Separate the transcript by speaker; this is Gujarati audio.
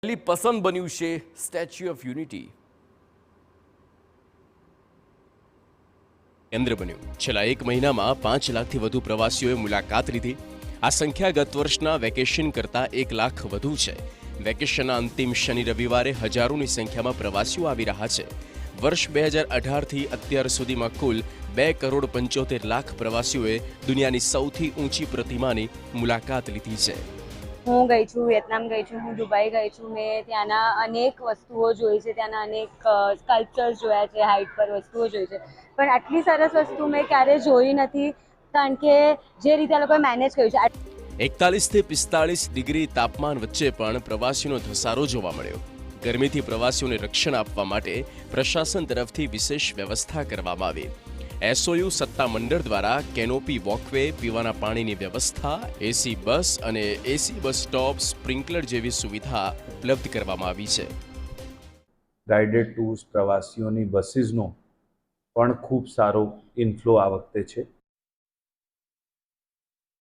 Speaker 1: પસંદ બન્યું છે સ્ટેચ્યુ ઓફ યુનિટી. કેન્દ્ર બન્યું. છેલ્લા એક મહિનામાં 5 લાખથી વધુ પ્રવાસીઓએ મુલાકાત લીધી. આ સંખ્યા ગત વર્ષના વેકેશન કરતાં 1 લાખ વધુ છે. વેકેશનના અંતિમ શનિ રવિવારે હજારોની સંખ્યામાં પ્રવાસીઓ આવી રહ્યા છે. વર્ષ 2018થી અત્યાર સુધીમાં કુલ 2,75,00,000 પ્રવાસીઓએ દુનિયાની સૌથી ઊંચી પ્રતિમાની મુલાકાત લીધી છે.
Speaker 2: હું ગઈ છું, વિયેતનામ ગઈ છું, હું દુબઈ ગઈ છું. મેં ત્યાંના અનેક વસ્તુઓ જોઈ છે, ત્યાંના અનેક સ્કલ્પચર્સ જોયા છે, હાઇટ પર વસ્તુઓ જોઈ છે, પણ આટલી સરસ વસ્તુ મેં ક્યારેય જોઈ નથી, કારણ કે જે રીતે આ લોકોએ મેનેજ કર્યું છે.
Speaker 1: 41થી 45 ડિગ્રી તાપમાન વચ્ચે પણ પ્રવાસીઓનો ધસારો જોવા મળ્યો. ગરમીથી પ્રવાસીઓને રક્ષણ આપવા માટે પ્રશાસન તરફથી વિશેષ વ્યવસ્થા કરવામાં આવી. એસઓયુ સત્તામંડળ દ્વારા કેનોપી વોકવે, પીવાના પાણીની વ્યવસ્થા, એસી બસ અને એસી બસ સ્ટોપ, સ્પ્રિંકલર જેવી સુવિધા ઉપલબ્ધ કરવામાં આવી છે.
Speaker 3: ગાઈડેડ ટૂર્સ પ્રવાસીઓની બસીસનો પણ ખૂબ સારો ઇનફ્લો આ વખતે છે.